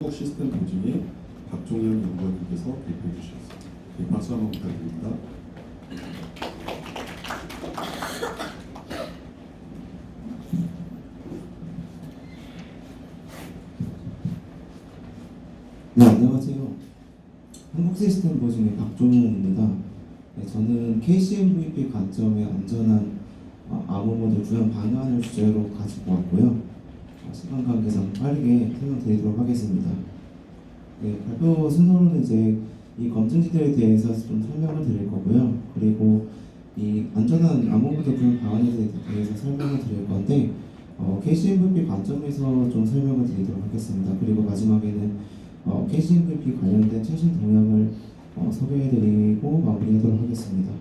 시스템 보증의 박종현 연구원님께서 발표해 주셨습니다. 네, 박수 한번 부탁드립니다. 네, 안녕하세요. 한국시스템 보증의 박종현입니다. 네, 저는 KCMVP 관점의 안전한 암호 모델 구현 방안을 주제로 가지고 왔고요. 시간 관계상 빠르게 설명드리도록 하겠습니다. 네, 발표 순서로는 이제 이 검증지들에 대해서 좀 설명을 드릴 거고요. 그리고 이 안전한 암호 모델 구현 방안에 대해서 설명을 드릴 건데 KCMVP 관점에서 좀 설명을 드리도록 하겠습니다. 그리고 마지막에는 KCMVP 관련된 최신 동향을 소개해드리고 마무리하도록 하겠습니다.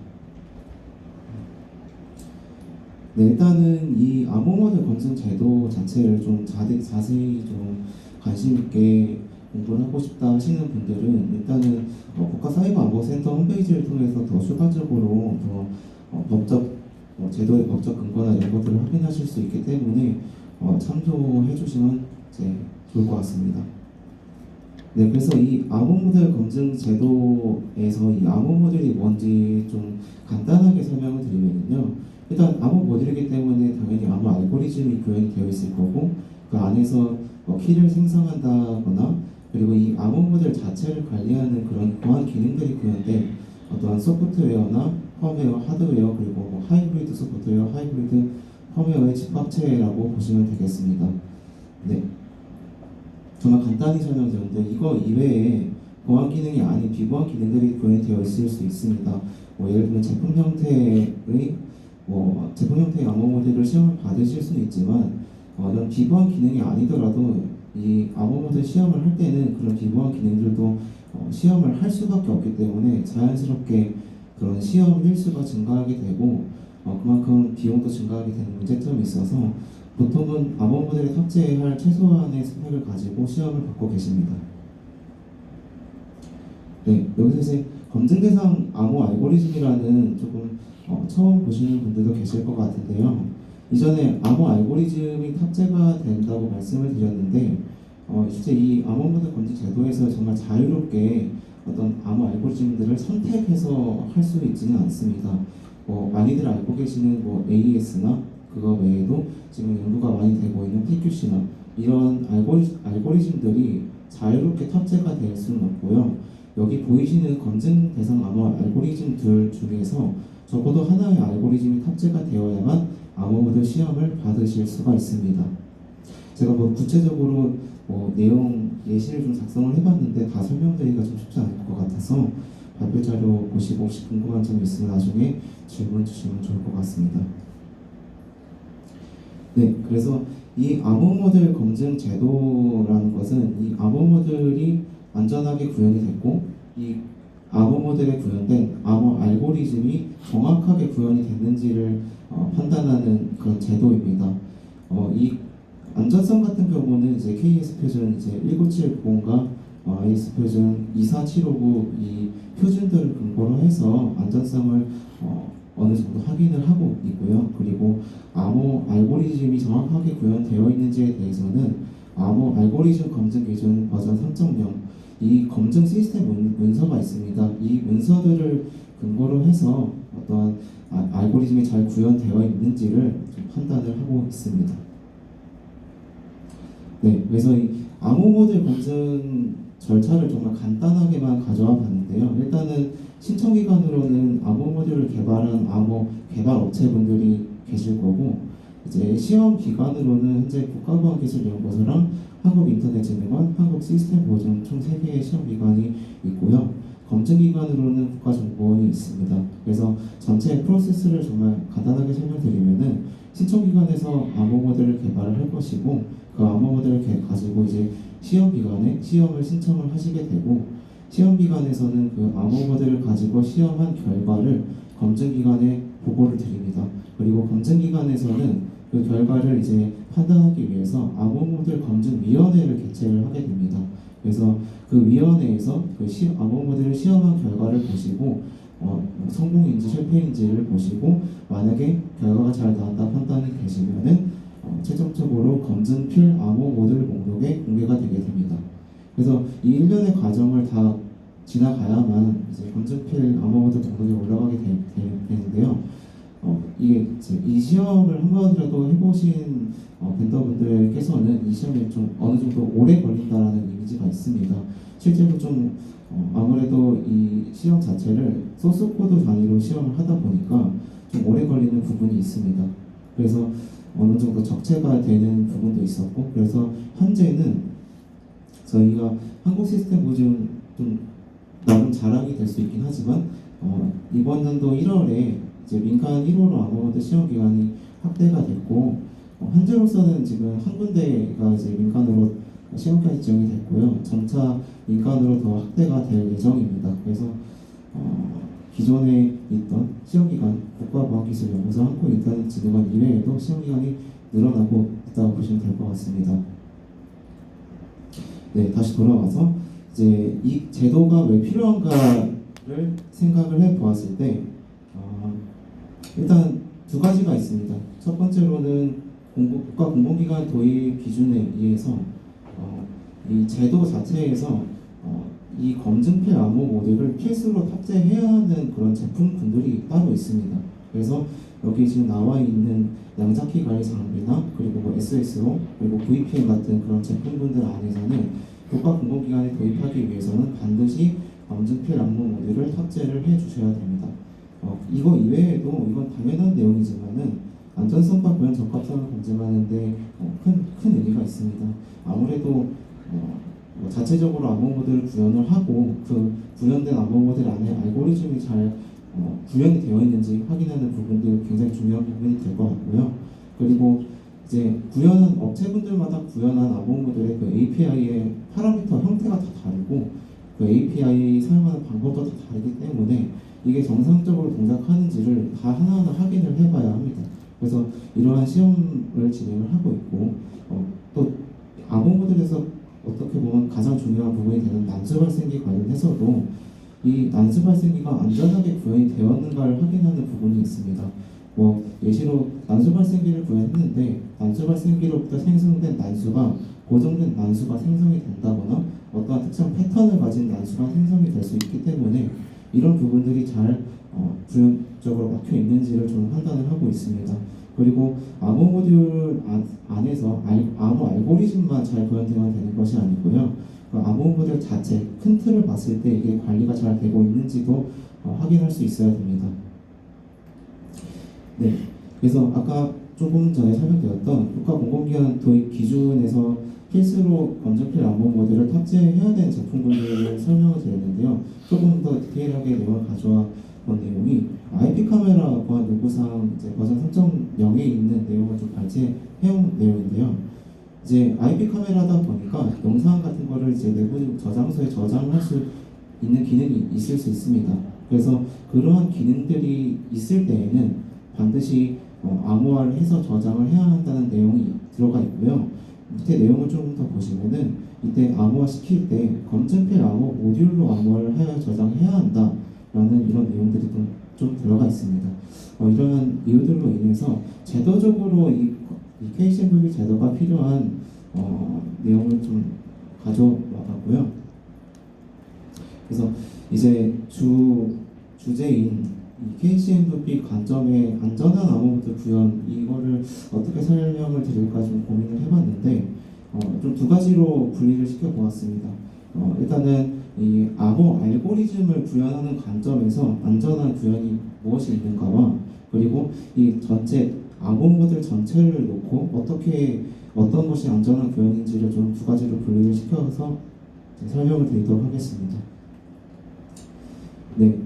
네, 일단은 이 암호 모델 검증 제도 자체를 좀 자세히 좀 관심 있게 공부를 하고 싶다 하시는 분들은 일단은 국가사이버안보센터 홈페이지를 통해서 더 추가적으로 더 법적 제도의 법적 근거나 이런 것들을 확인하실 수 있기 때문에 참조해 주시면 좋을 것 같습니다. 네, 그래서 이 암호 모델 검증 제도에서 이 암호 모델이 뭔지 좀 간단하게 설명을 드리면요. 일단 암호 모델이기 때문에 당연히 암호 알고리즘이 구현이 되어 있을 거고 그 안에서 키를 생성한다거나 그리고 이 암호 모델 자체를 관리하는 그런 보안 기능들이 구현된 어떠한 소프트웨어나 펌웨어, 하드웨어 그리고 하이브리드 소프트웨어, 하이브리드 펌웨어의 집합체라고 보시면 되겠습니다. 네. 정말 간단히 설명드렸는데 이거 이외에 보안 기능이 아닌 비보안 기능들이 구현이 되어 있을 수 있습니다. 예를 들면 제품 형태의 암호 모델을 시험을 받으실 수는 있지만 이런 비보안 기능이 아니더라도 이 암호 모델 시험을 할 때는 그런 비보안 기능들도 시험을 할 수밖에 없기 때문에 자연스럽게 그런 시험 일수가 증가하게 되고 그만큼 비용도 증가하게 되는 문제점이 있어서 보통은 암호 모델에 탑재할 최소한의 스펙을 가지고 시험을 받고 계십니다. 네, 여기서 이제 검증 대상 암호 알고리즘이라는 조금 처음 보시는 분들도 계실 것 같은데요. 이전에 암호 알고리즘이 탑재가 된다고 말씀을 드렸는데 실제 이 암호 모델 검증 제도에서 정말 자유롭게 어떤 암호 알고리즘들을 선택해서 할 수 있지는 않습니다. 많이들 알고 계시는 AES나 그거 외에도 지금 연구가 많이 되고 있는 PQC나 이런 알고리즘들이 자유롭게 탑재가 될 수는 없고요. 여기 보이시는 검증 대상 암호 알고리즘들 중에서 적어도 하나의 알고리즘이 탑재가 되어야만 암호 모델 시험을 받으실 수가 있습니다. 제가 구체적으로 내용 예시를 좀 작성을 해봤는데 다 설명드리기가 좀 쉽지 않을 것 같아서 발표 자료 보시고 혹시 궁금한 점이 있으면 나중에 질문 주시면 좋을 것 같습니다. 네, 그래서 이 암호 모델 검증 제도라는 것은 이 암호 모델이 안전하게 구현이 됐고 이 암호 모델에 구현된 암호 알고리즘이 정확하게 구현이 됐는지를 판단하는 그런 제도입니다. 이 안전성 같은 경우는 이제 KS 표준 이제 1970과 IS 표준 24759 이 표준들을 근거로 해서 안전성을 어느 정도 확인을 하고 있고요. 그리고 암호 알고리즘이 정확하게 구현되어 있는지에 대해서는 암호 알고리즘 검증 기준 버전 3.0 이 검증 시스템 문서가 있습니다. 이 문서들을 근거로 해서 어떠한 알고리즘이 잘 구현되어 있는지를 좀 판단을 하고 있습니다. 네, 그래서 이 암호 모델 검증 절차를 정말 간단하게만 가져와 봤는데요. 일단은 신청기관으로는 암호 모델을 개발한 암호 개발 업체분들이 계실 거고 이제 시험 기관으로는 현재 국가보안기술연구소랑 한국인터넷진흥원, 한국시스템보증 총 3개의 시험기관이 있고요. 검증기관으로는 국가정보원이 있습니다. 그래서 전체 프로세스를 정말 간단하게 설명드리면은 신청기관에서 암호 모델을 개발을 할 것이고 그 암호 모델을 가지고 이제 시험기관에 시험을 신청을 하시게 되고 시험기관에서는 그 암호 모델을 가지고 시험한 결과를 검증기관에 보고를 드립니다. 그리고 검증기관에서는 그 결과를 이제 판단하기 위해서 암호 모델 검증위원회를 개최를 하게 됩니다. 그래서 그 위원회에서 그 암호 모델을 시험한 결과를 보시고 성공인지 실패인지를 보시고 만약에 결과가 잘 나왔다 판단이 되시면은 최종적으로 검증 필 암호 모델 목록에 공개가 되게 됩니다. 그래서 이 일련의 과정을 다 지나가야만 이제 검증필 암호모델 등급이 올라가게 되는데요. 이게 이제 이 시험을 한 번이라도 해보신 벤더분들께서는 이 시험이 좀 어느 정도 오래 걸린다라는 이미지가 있습니다. 실제로 좀 아무래도 이 시험 자체를 소스 코드 단위로 시험을 하다 보니까 좀 오래 걸리는 부분이 있습니다. 그래서 어느 정도 적체가 되는 부분도 있었고, 그래서 현재는 저희가 한국 시스템 보증 좀 나름 자랑이 될 수 있긴 하지만 이번 연도 1월에 이제 민간 1호로 암호모델 시험 기간이 확대가 됐고, 현재로서는 지금 한 군데가 이제 민간으로 시험까지 지정이 됐고요. 점차 민간으로 더 확대가 될 예정입니다. 그래서 기존에 있던 시험기관 국가과학기술연구소 한국인터넷진흥원 이외에도 시험기관이 늘어나고 있다고 보시면 될 것 같습니다. 네, 다시 돌아와서 이제 이 제도가 왜 필요한가를 생각을 해보았을 때 일단 두 가지가 있습니다. 첫 번째로는 국가 공공기관 도입 기준에 의해서 이 제도 자체에서 이 검증필 암호 모듈을 필수로 탑재해야 하는 그런 제품군들이 따로 있습니다. 그래서 여기 지금 나와 있는 양자키 관리 장비나 그리고 뭐 SSO 그리고 VPN 같은 그런 제품군들 안에서는 국가 공공기관에 도입하기 위해서는 반드시 검증필 암호 모듈을 탑재를 해주셔야 됩니다. 이거 이외에도 이건 당연한 내용이지만은 안전성과 구현 적합성을 검증하는데 큰 의미가 있습니다. 아무래도 자체적으로 암호 모델을 구현을 하고 그 구현된 암호 모델 안에 알고리즘이 잘 구현이 되어 있는지 확인하는 부분도 굉장히 중요한 부분이 될 것 같고요. 그리고 이제 구현한 업체분들마다 구현한 암호 모델의 그 API의 파라미터 형태가 다 다르고 그 API 사용하는 방법도 다 다르기 때문에 이게 정상적으로 동작하는지를 다 하나하나 확인을 해봐야 합니다. 그래서 이러한 시험을 진행을 하고 있고 또 암호 모델에서 어떻게 보면 가장 중요한 부분이 되는 난수 발생기 관련해서도 이 난수 발생기가 안전하게 구현이 되었는가를 확인하는 부분이 있습니다. 뭐 예시로 난수 발생기를 구현했는데 난수 발생기로부터 생성된 난수가 고정된 난수가 생성이 된다거나 어떠한 특정 패턴을 가진 난수가 생성이 될 수 있기 때문에 이런 부분들이 잘 구현적으로 막혀 있는지를 좀 판단을 하고 있습니다. 그리고 암호 모듈 안에서 암호 알고리즘만 잘 구현되면 되는 것이 아니고요. 그 암호 모듈 자체 큰 틀을 봤을 때 이게 관리가 잘 되고 있는지도 확인할 수 있어야 됩니다. 네, 그래서 아까 조금 전에 설명드렸던 국가공공기관 도입 기준에서 필수로 검증필 암호 모듈을 탑재해야 되는 제품군들을 설명을 드렸는데요. 조금 더 디테일하게 내용을 가져와 본 내용이 IP 카메라 보안 요구사항 이제 버전 3.0에 있는 내용을 좀 발췌해온 내용인데요. 이제 IP 카메라다 보니까 영상 같은 거를 이제 내부 저장소에 저장할 수 있는 기능이 있을 수 있습니다. 그래서 그러한 기능들이 있을 때에는 반드시 암호화를 해서 저장을 해야 한다는 내용이 들어가 있고요. 밑에 내용을 좀 더 보시면은 이때 암호화 시킬 때 검증필 암호 모듈로 암호화를 하여 저장해야 한다라는 이런 내용들이 좀 들어가 있습니다. 이러한 이유들로 인해서 제도적으로 이 KCMVB 제도가 필요한 내용을 좀 가져와봤고요. 그래서 이제 주제인 이 KCMVB 관점의 안전한 암호모델 구현 이거를 어떻게 설명을 드릴까 좀 고민을 해봤는데 좀 두 가지로 분리를 시켜보았습니다. 일단은 이 암호 알고리즘을 구현하는 관점에서 안전한 구현이 무엇이 있는가와 그리고 이 전체 암호 모델 전체를 놓고 어떤 것이 안전한 구현인지를 좀 두 가지로 분리를 시켜서 설명을 드리도록 하겠습니다. 네,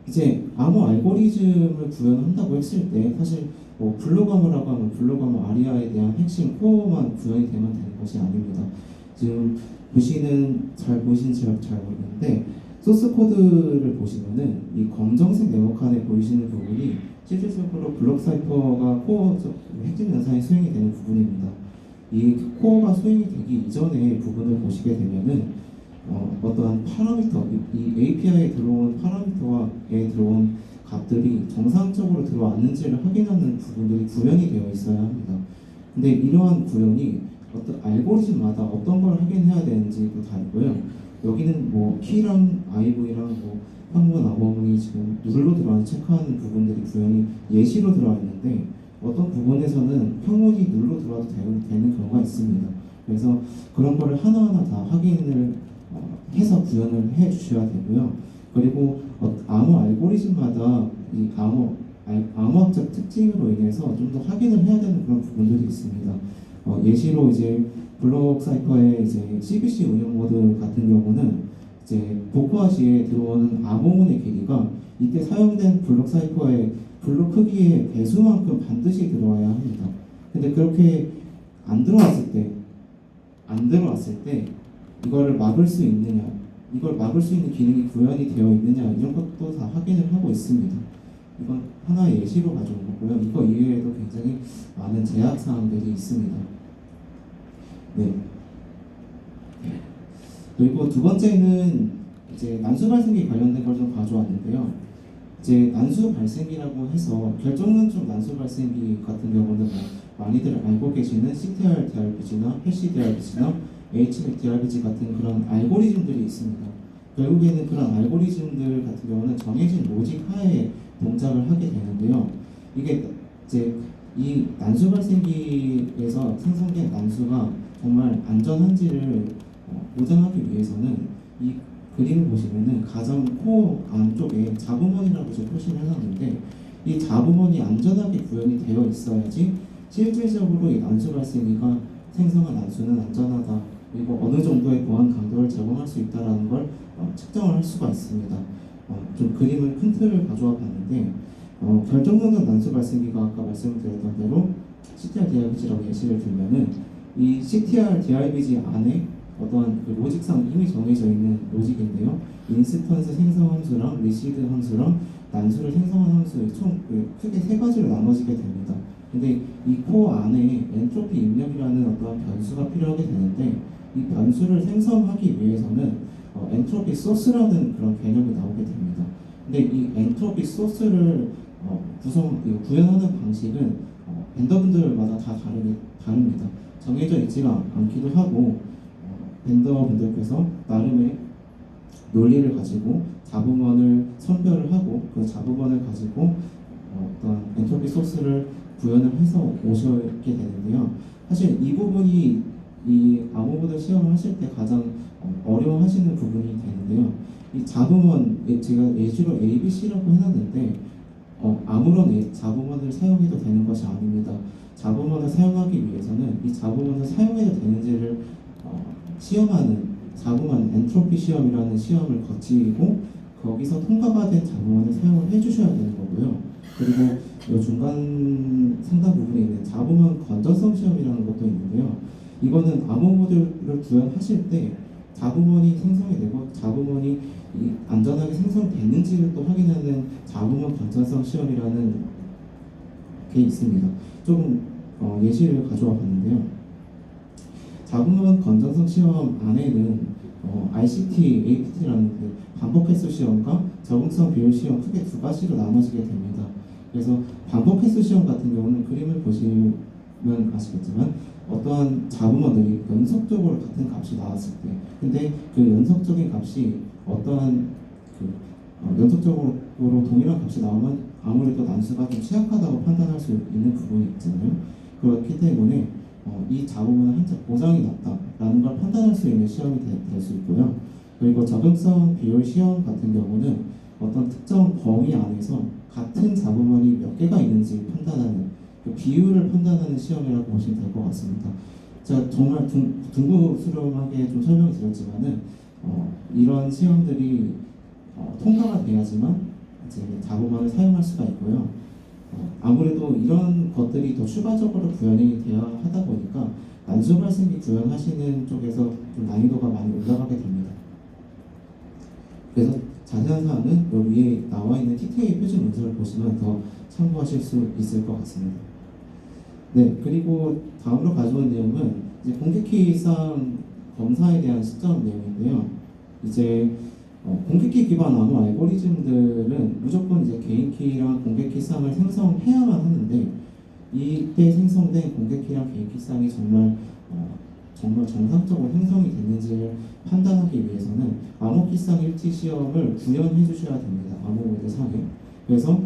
이제 암호 알고리즘을 구현한다고 했을 때 사실 블록암호라고 하면 블록암호 아리아에 대한 핵심 코어만 구현이 되면 되는 것이 아닙니다. 지금 잘 보이시는지 잘 모르겠는데 소스 코드를 보시면은 이 검정색 네모칸에 보이시는 부분이 실질적으로 블록 사이퍼가 코어적 핵심 연산이 수행이 되는 부분입니다. 이 코어가 수행이 되기 이전의 부분을 보시게 되면은 어떠한 파라미터, 이 API에 들어온 파라미터에 들어온 값들이 정상적으로 들어왔는지를 확인하는 부분들이 구현이 되어 있어야 합니다. 근데 이러한 구현이 어떤 알고리즘마다 어떤 걸 확인해야 되는지도 다르고요. 여기는 뭐 키랑 IV랑 뭐 평문, 암호문이 지금 룰로 들어가는 체크하는 부분들이 구현이 예시로 들어와 있는데 어떤 부분에서는 평문이 룰로 들어와도 되는 경우가 있습니다. 그래서 그런 거를 하나하나 다 확인을 해서 구현을 해 주셔야 되고요. 그리고 암호 알고리즘마다 이 암호학적 특징으로 인해서 좀 더 확인을 해야 되는 그런 부분들이 있습니다. 예시로 이제 블록 사이퍼의 이제 CBC 운영 모드 같은 경우는 이제 복구화 시에 들어오는 암호문의 길이가 이때 사용된 블록 사이퍼의 블록 크기의 배수만큼 반드시 들어와야 합니다. 근데 그렇게 안 들어왔을 때 이거를 막을 수 있느냐, 이걸 막을 수 있는 기능이 구현이 되어 있느냐 이런 것도 다 확인을 하고 있습니다. 이건 하나의 예시로 가져온 거고요. 이거 이외에도 굉장히 많은 제약 사항들이 있습니다. 네. 그리고 두 번째는 이제 난수 발생기 관련된 걸 좀 가져왔는데요. 이제 난수 발생기라고 해서 결정론적 난수 발생기 같은 경우는 뭐 많이들 알고 계시는 CTR DRBG나 해시 DRBG나 HMAC DRBG 같은 그런 알고리즘들이 있습니다. 결국에는 그런 알고리즘들 같은 경우는 정해진 로직 하에 동작을 하게 되는데요. 이게 이제 이 난수 발생기에서 생성된 난수가 정말 안전한지를 보장하기 위해서는 이 그림을 보시면은 가장 코어 안쪽에 잡음원이라고 지금 표시를 해놨는데 이 잡음원이 안전하게 구현이 되어 있어야지 실질적으로 이 난수 발생기가 생성한 난수는 안전하다 그리고 어느 정도의 보안 강도를 제공할 수 있다라는 걸 측정을 할 수가 있습니다. 좀 그림을 큰 틀을 가져와 봤는데 결정론적 난수 발생기가 아까 말씀드렸던 대로 CTR DRBG라고 예시를 들면은 이 CTR DRBG 안에 어떠한 그 로직상 이미 정해져 있는 로직인데요. 인스턴스 생성 함수랑 리시드 함수랑 난수를 생성한 함수 총 크게 세 가지로 나눠지게 됩니다. 근데 이 코어 안에 엔트로피 입력이라는 어떤 변수가 필요하게 되는데 이 변수를 생성하기 위해서는 엔트로피 소스라는 그런 개념이 나오게 됩니다. 근데 이 엔트로피 소스를 구현하는 방식은 벤더분들마다 다 다릅니다. 정해져 있지가 않기도 하고 벤더분들께서 나름의 논리를 가지고 잡음원을 선별을 하고 그 잡음원을 가지고 어떤 엔트로피 소스를 구현을 해서 오셨게 되는데요. 사실 이 부분이 이 암호모델 시험을 하실 때 가장 어려워하시는 부분이 되는데요. 이 잡음원 제가 예시로 ABC라고 해놨는데 아무런 잡음원을 사용해도 되는 것이 아닙니다. 잡음원을 사용하기 위해서는 이 잡음원을 사용해도 되는지를 시험하는 잡음원 엔트로피 시험이라는 시험을 거치고 거기서 통과가 된 잡음원을 사용을 해주셔야 되는 거고요. 그리고 이 중간 상단 부분에 있는 잡음원 건전성 시험이라는 것도 있는데요. 이거는 암호 모듈을 구현하실 때 잡음원이 생성이 되고 잡음원이 안전하게 생성됐는지를 또 확인하는 잡음원 건전성 시험이라는 게 있습니다. 조금 예시를 가져와 봤는데요. 잡음원 건전성 시험 안에는 RCT, APT라는 그 반복 횟수 시험과 적응성 비율 시험 크게 두 가지로 나눠지게 됩니다. 그래서 반복 횟수 시험 같은 경우는 그림을 보시면 아시겠지만 어떠한 잡음원들이 연속적으로 같은 값이 나왔을 때, 근데 그 연속적인 값이 어떠한 연속적으로 동일한 값이 나오면 아무래도 난수가 좀 취약하다고 판단할 수 있는 부분이 있잖아요. 그렇기 때문에 이 잡음원은 한자 보장이 낮다라는 걸 판단할 수 있는 시험이 될 수 있고요. 그리고 적응성 비율 시험 같은 경우는 어떤 특정 범위 안에서 같은 잡음원이 몇 개가 있는지 판단하는 그 비율을 판단하는 시험이라고 보시면 될 것 같습니다. 제가 정말 둥그스름하게 좀 설명을 드렸지만은 이런 시험들이 통과가 돼야지만 이제 잡음원을 사용할 수가 있고요. 아무래도 이런 것들이 더 추가적으로 구현이 되어야 하다 보니까 난수 발생기 구현하시는 쪽에서 좀 난이도가 많이 올라가게 됩니다. 그래서 자세한 사항은 여기 위에 나와 있는 TTA 표준 문서를 보시면 더 참고하실 수 있을 것 같습니다. 네, 그리고 다음으로 가져온 내용은 이제 공개키상 검사에 대한 시점 내용인데요. 이제 공개키 기반 암호 알고리즘들은 무조건 이제 개인키랑 공개키상을 생성해야만 하는데 이때 생성된 공개키랑 개인키상이 정말 정말 정상적으로 형성이 됐는지를 판단하기 위해서는 암호기상 일치 시험을 구현해 주셔야 됩니다. 암호모델 상에. 그래서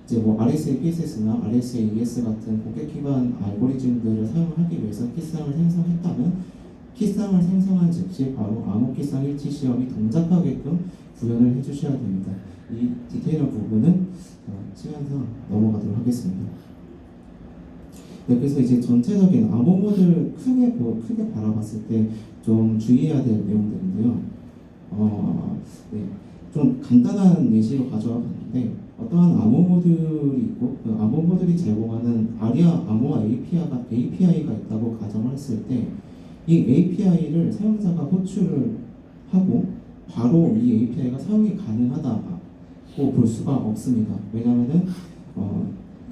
이제 뭐 RSA PSS나 RSA ES 같은 고객 기반 알고리즘들을 사용하기 위해서 키상을 생성했다면 키상을 생성한 즉시 바로 암호키상 일치 시험이 동작하게끔 구현을 해주셔야 됩니다. 이 디테일한 부분은 시간상 넘어가도록 하겠습니다. 네, 그래서 이제 전체적인 암호모델 크게 바라봤을 때 좀 주의해야 될 내용들인데요. 네, 좀 간단한 예시로 가져와 봤는데 어떠한 암호모델이 있고 그 암호모델이 제공하는 아리아 암호화 API가 있다고 가정을 했을 때 이 API를 사용자가 호출을 하고 바로 이 API가 사용이 가능하다고 볼 수가 없습니다. 왜냐하면은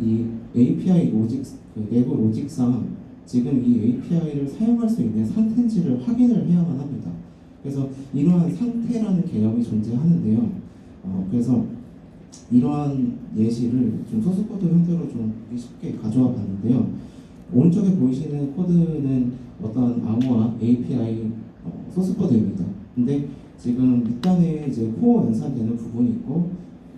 이 API 로직 그 내부 로직상 지금 이 API를 사용할 수 있는 상태인지를 확인을 해야만 합니다. 그래서 이러한 상태라는 개념이 존재하는데요. 그래서 이러한 예시를 좀 소스코드 형태로 좀 쉽게 가져와 봤는데요. 오른쪽에 보이시는 코드는 어떤 암호화 API 소스코드입니다. 근데 지금 밑단에 이제 코어 연산되는 부분이 있고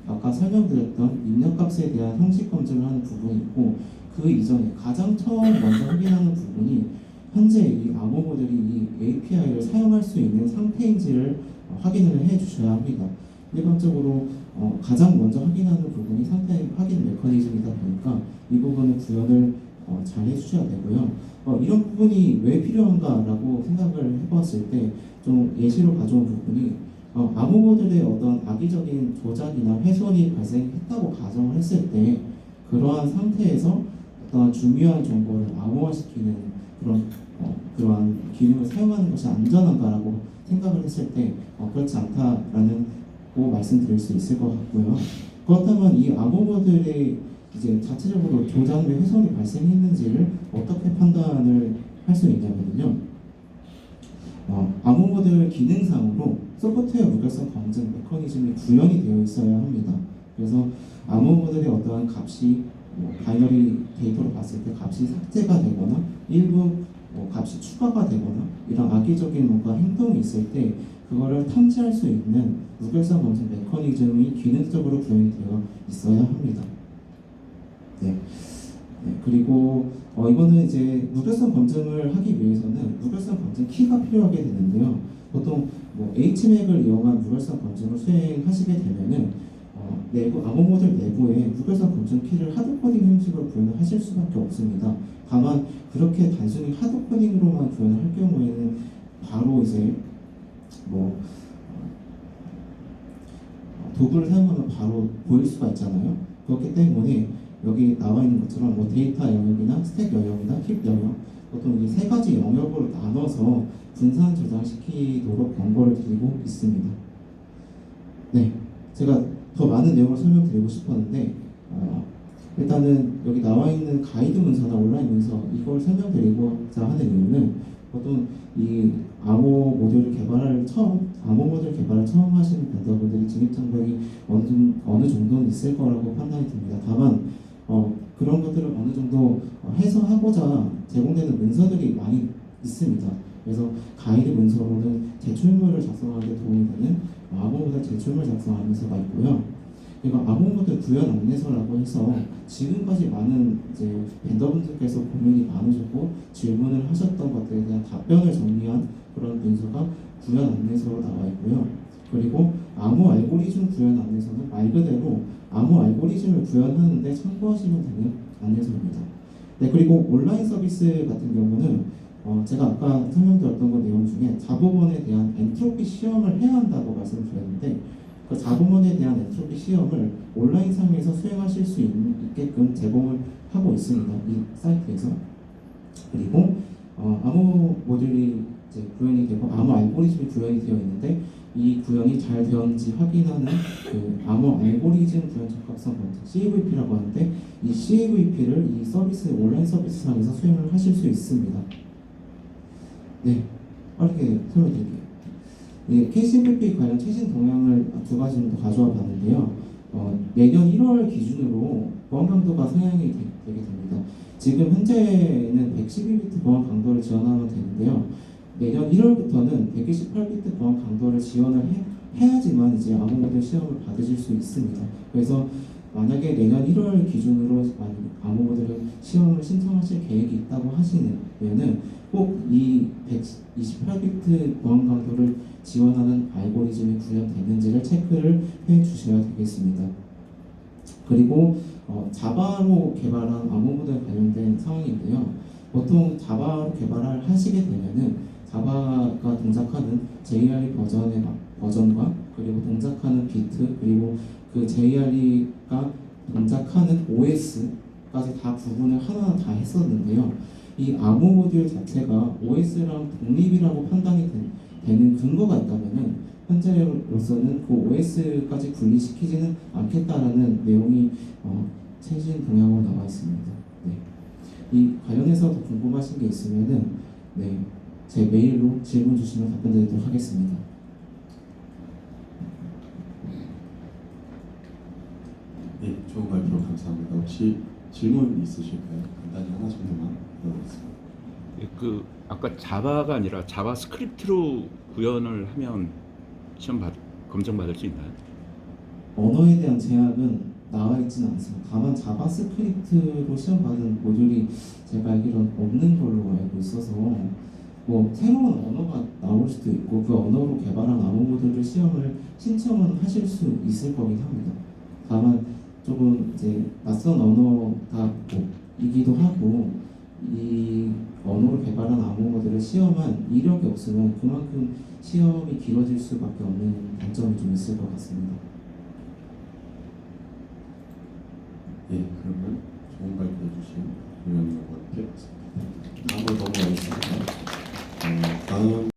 아까 설명드렸던 입력값에 대한 형식 검증을 하는 부분이 있고 그 이전에 가장 처음 먼저 확인하는 부분이 현재 이 암호 모델이 이 API를 사용할 수 있는 상태인지를 확인을 해 주셔야 합니다. 일반적으로 가장 먼저 확인하는 부분이 상태 확인 메커니즘이다 보니까 이 부분을 구현을 잘 해주셔야 되고요. 이런 부분이 왜 필요한가라고 생각을 해봤을 때 좀 예시로 가져온 부분이 암호 모델의 어떤 악의적인 조작이나 훼손이 발생했다고 가정을 했을 때 그러한 상태에서 어떤 중요한 정보를 암호화시키는 그러한 기능을 사용하는 것이 안전한가라고 생각을 했을 때 그렇지 않다라는 고 말씀드릴 수 있을 것 같고요. 그렇다면 이 암호 모델의 이제 자체적으로 조작 및 훼손이 발생했는지를 어떻게 판단을 할 수 있냐면요. 암호 모델 기능상으로 소프트웨어 무결성 검증 메커니즘이 구현이 되어 있어야 합니다. 그래서 암호 모델의 어떠한 값이 바이너리 데이터로 봤을 때 값이 삭제가 되거나 일부 값이 추가가 되거나 이런 악의적인 뭔가 행동이 있을 때 그거를 탐지할 수 있는 무결성 검증 메커니즘이 기능적으로 구현이 되어 있어야 합니다. 네. 그리고 이거는 이제 무결성 검증을 하기 위해서는 무결성 검증 키가 필요하게 되는데요. 보통 HMAC을 이용한 무결성 검증을 수행하시게 되면은 내부 암호 모델 내부에 무결성 검증 키를 하드 코딩 형식으로 구현을 하실 수밖에 없습니다. 다만 그렇게 단순히 하드 코딩으로만 구현을 할 경우에는 바로 이제 도구를 사용하면 바로 보일 수가 있잖아요. 그렇기 때문에 여기 나와 있는 것처럼 데이터 영역이나 스택 영역이나 힙 영역 보통 이 세 가지 영역으로 나눠서 분산 저장시키도록 권고를 드리고 있습니다. 네, 제가 더 많은 내용을 설명드리고 싶었는데 일단은 여기 나와 있는 가이드 문서나 온라인 문서 이걸 설명드리고자 하는 이유는 보통 이 암호 모델 개발을 처음 하시는 vendor분들이 진입 장벽이 어느 정도는 있을 거라고 판단이 듭니다. 다만 그런 것들을 어느 정도 해소하고자 제공되는 문서들이 많이 있습니다. 그래서 가이드 문서로는 제출물을 작성하는 데 도움이 되는 암호 모델 제출물 작성하는 문서가 있고요. 그리고 암호 모델 구현 안내서라고 해서 지금까지 많은 이제 벤더분들께서 고민이 많으셨고 질문을 하셨던 것들에 대한 답변을 정리한 그런 문서가 구현 안내서로 나와 있고요. 그리고 암호 알고리즘 구현 안내서는 말 그대로 암호 알고리즘을 구현하는데 참고하시면 되는 안내서입니다. 네, 그리고 온라인 서비스 같은 경우는 제가 아까 설명드렸던 것 내용 중에 자보번에 대한 엔트로피 시험을 해야 한다고 말씀드렸는데 그 자보번에 대한 엔트로피 시험을 온라인 상에서 수행하실 수 있게끔 제공을 하고 있습니다. 이 사이트에서. 그리고 암호 모듈이 이제 구현이 되고 암호 알고리즘이 구현이 되어 있는데 이 구현이 잘 되었는지 확인하는 그 암호 알고리즘 구현 적합성 검증 CAVP라고 하는데 이 CAVP를 이 서비스 온라인 서비스상에서 수행을 하실 수 있습니다. 네, 빠르게 설명드릴게요. 네, KCMPP 관련 최신 동향을 두 가지 정도 가져와 봤는데요. 내년 1월 기준으로 보안 강도가 상향이 되게 됩니다. 지금 현재는 112비트 보안 강도를 지원하면 되는데요. 내년 1월부터는 128비트 보안 강도를 지원을 해야지만 이제 암호 모델 시험을 받으실 수 있습니다. 그래서 만약에 내년 1월 기준으로 암호 모델 시험을 신청하실 계획이 있다고 하시면은 꼭 이 128비트 보안 강도를 지원하는 알고리즘이 구현됐는지를 체크를 해 주셔야 되겠습니다. 그리고 자바로 개발한 암호 모델 관련된 사항인데요. 보통 자바로 개발을 하시게 되면은 자바가 동작하는 JRE 버전과 그리고 동작하는 비트 그리고 그 JRE가 동작하는 OS까지 다 구분을 하나하나 다 했었는데요. 이 암호 모듈 자체가 OS랑 독립이라고 판단이 되는 근거가 있다면은 현재로서는 그 OS까지 분리시키지는 않겠다라는 내용이 최신 동향으로 나와 있습니다. 네. 이 관련해서 더 궁금하신 게 있으면은 제 메일로 질문 주시면 답변드리도록 하겠습니다. 네, 좋은 발표 감사합니다. 혹시 질문 있으실까요? 간단히 하나 정도만 물어보겠습니다. 그 아까 자바가 아니라 자바스크립트로 구현을 하면 검증받을 수 있나요? 언어에 대한 제약은 나와 있지는 않습니다. 다만 자바스크립트로 시험 받은 모듈이 제가 알기로는 없는 걸로 알고 있어서 뭐 새로운 언어가 나올 수도 있고 그 언어로 개발한 암호 모듈을 시험을 신청은 하실 수 있을 거긴 합니다. 다만 조금 이제 낯선 언어이기도 하고 이 언어로 개발한 암호 모델을 시험한 이력이 없으면 그만큼 시험이 길어질 수밖에 없는 단점이 좀 있을 것 같습니다. 네, 그러면 좋은 발표 해주신 유명한 분께 다음으로 넘어가겠습니다. 다음